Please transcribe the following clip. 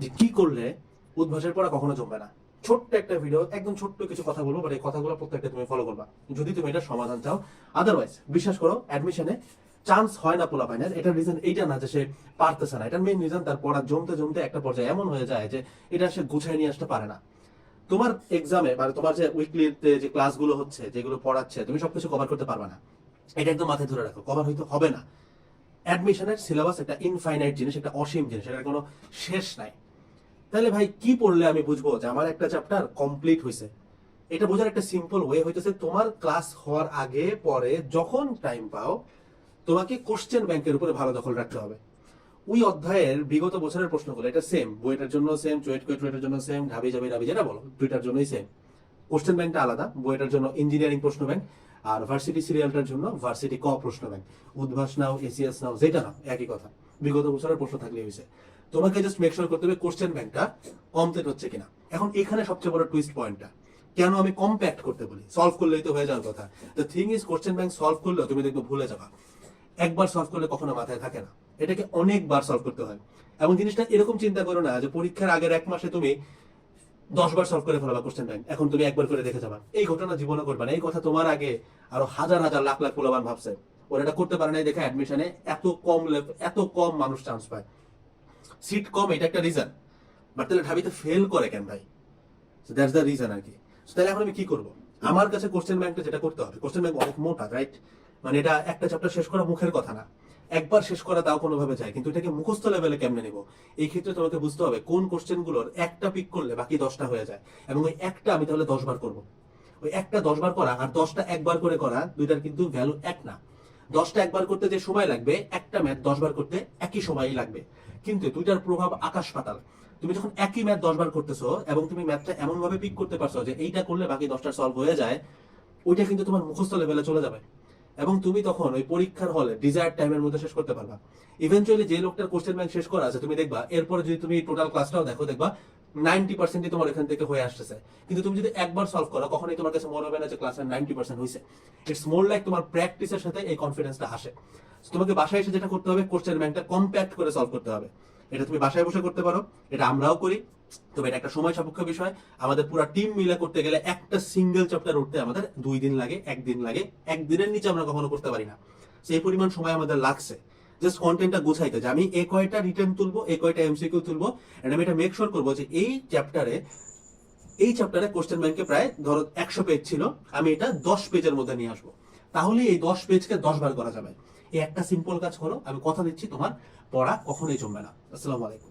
যে কি করলে উদ্ভাসের পড়া কখনো জমবে না। ছোট্ট একটা ভিডিও, একদম ছোট্ট কিছু কথা বলবো, বাট এই কথাগুলো প্রত্যেকটা তুমি ফলো করবা যদি তুমি এটা সমাধান চাও। আদারওয়াইজ বিশ্বাস করো, অ্যাডমিশনে চান্স হয় না পোলাপাইনের। এটার রিজন এইটা না যে সে পারতেছে না, এটার মেইন রিজন তার পড়া জমতে জমতে একটা পর্যায়ে এমন হয়ে যায় যে এটা সে গুছায় নিয়ে আসতে পারে না। তোমার এক্সামে মানে তোমার যে উইকলিতে যে ক্লাসগুলো হচ্ছে, যেগুলো পড়াচ্ছে, তুমি সবকিছু কভার করতে পারবে না। এটা একদম মাথায় ধরে রাখো, কভার হইতে হবে না। অ্যাডমিশনের সিলেবাস একটা ইনফাইনাইট জিনিস, একটা অসীম জিনিস, এটার কোনো শেষ নাই। তাহলে ভাই কি পড়লে আমি বুঝবো যে আমার একটা চ্যাপ্টার কমপ্লিট হয়েছে? এটা বোঝার একটা সিম্পল ওয়ে হইতেছে, তোমার ক্লাস হওয়ার আগে পরে যখন টাইম পাও তোমাকে কোশ্চেন ব্যাংকের উপরে ভালো দখল রাখতে হবে। ওই অধ্যায়ের বিগত বছরের প্রশ্নগুলো, এটা সেম বইটার জন্য সেম, চুয়েট কুয়েটের জন্য সেম, ঢাবি যাবি রাবি যেটা বলো, দুইটার জন্যই সেম। কোশ্চেন ব্যাংকটা আলাদা, বইটার জন্য ইঞ্জিনিয়ারিং প্রশ্ন ব্যাংক, আর ভার্সিটি সিরিয়ালটার জন্য ভার্সিটি ক প্রশ্ন ব্যাংক। উদ্ভাস নাও, এসিএস নাও, যেটা নাও একই কথা, বিগত বছরের প্রশ্ন থাকলে হয়েছে। তোমাকে জাস্ট মেক শিওর করতে হবে কোশ্চেন ব্যাংকটা কমপ্লিট হচ্ছে কিনা। এখন এখানে সবচেয়ে বড় টুইস্ট পয়েন্টটা, কেন আমি কম্প্যাক্ট করতে বলি? সলভ করলেই তো হয়ে যাওয়ার কথা। The thing is, question bank solve করলেও তুমি দেখবে ভুলে যাবা। একবার সলভ করলে কখনো মাথায় থাকে না, এটাকে অনেকবার সলভ করতে হয়। এবং জিনিসটা এরকম চিন্তা করো না যে পরীক্ষার আগের এক মাসে তুমি 10 বার সলভ করে ফেলাবা কোশ্চেন ব্যাংক, এখন তুমি একবার করে দেখে যাবা। এই ঘটনা জীবনে করবে না। এই কথা তোমার আগে আরো হাজার হাজার লাখ লাখ পোলাবান ভাবছে, ওরা এটা করতে পারে না দেখে অ্যাডমিশনে এত কম মানুষ চান্স পায়। সিট কম, এটা একটা রিজন, বাট তাহলে ঢাবিতে ফেল করে কেন ভাই? দ্যাটস দ্য রিজন আর কি। তাহলে এখন আমি কি করবো? আমার কাছে কোশ্চেন ব্যাংকটা যেটা করতে হবে, কোশ্চেন ব্যাংক অনেক মোটা, রাইট? মানে এটা একটা চ্যাপ্টার শেষ করা মুখের কথা না, একবার শেষ করা তাও কোনোভাবে যায়, কিন্তু এটাকে মুখস্থ লেভেলে কেমনে নিব? এই ক্ষেত্রে তোমাকে বুঝতে হবে কোন কোশ্চেনগুলোর একটা পিক করলে বাকি 10টা হয়ে যায়, এবং ওই একটা আমি তাহলে 10 বার করবো। ওই একটা 10 বার করা আর 10টা একবার করে করা, দুইটার কিন্তু ভ্যালু এক না। 10টা একবার করতে যে সময় লাগবে, একটা ম্যাথ 10 বার করতে একই সময়ই লাগবে, কিন্তু দুইটার প্রভাব আকাশ পাতাল। তুমি যখন একই ম্যাথ 10 বার করতেছো এবং তুমি ম্যাথটা এমন ভাবে পিক করতে পারছো যে এইটা করলে বাকি 10টা সলভ হয়ে যায়, ওইটা কিন্তু তোমার মুখস্থ লেভেলে চলে যাবে, এবং তুমি তখন ওই পরীক্ষার হলে ডিজায়ার টাইমের মধ্যে শেষ করতে পারবা। ইভেনচুয়ালি যে লোকটার কোশ্চেন ব্যাংক শেষ করা আছে, তুমি দেখবা এরপরে যদি তুমি টোটাল ক্লাসটাও দেখো, দেখবা 90% তোমার এখান থেকে হয়ে আসতেছে। কিন্তু তুমি যদি একবার সলভ করো, কখনোই তোমার কাছে মনে হবে না যে ক্লাসের 90% হয়েছে। ইটস মোর লাইক তোমার প্র্যাকটিসের সাথে এই কনফিডেন্সটা আসে। তোমাকে বাসায় এসে যেটা করতে হবে, কোশ্চেন ব্যাংকটা কম্প্যাক্ট করে সলভ করতে হবে। এটা তুমি বাসায় বসে করতে পারো, এটা আমরাও করি। তবে এটা একটা সময় সাপেক্ষ বিষয়। আমাদের পুরো টিম মিলে করতে গেলে একটা সিঙ্গেল চ্যাপ্টার উঠতে আমাদের 2 দিন লাগে, 1 দিন লাগে, 1 দিনের নিচে আমরা কখনো করতে পারি না। সেই পরিমাণ সময় আমাদের লাগছে জাস্ট কন্টেন্টটা গুছাইতে, যে আমি এই কয়টা রিটেন তুলবো, এই কয়টা এমসিকিউ তুলবো, এন্ড আমি এটা মেক শিওর করবো যে এই চ্যাপ্টারে কোশ্চেন ব্যাংকে প্রায় ধরো 100 পেজ ছিল, আমি এটা 10 পেজের মধ্যে নিয়ে আসবো। তাহলে এই 10 পেজকে 10 বার করা যাবে। এই একটা সিম্পল কাজ করো, আমি কথা দিচ্ছি তোমার পড়া কখনোই জমবে না। আসসালামু আলাইকুম।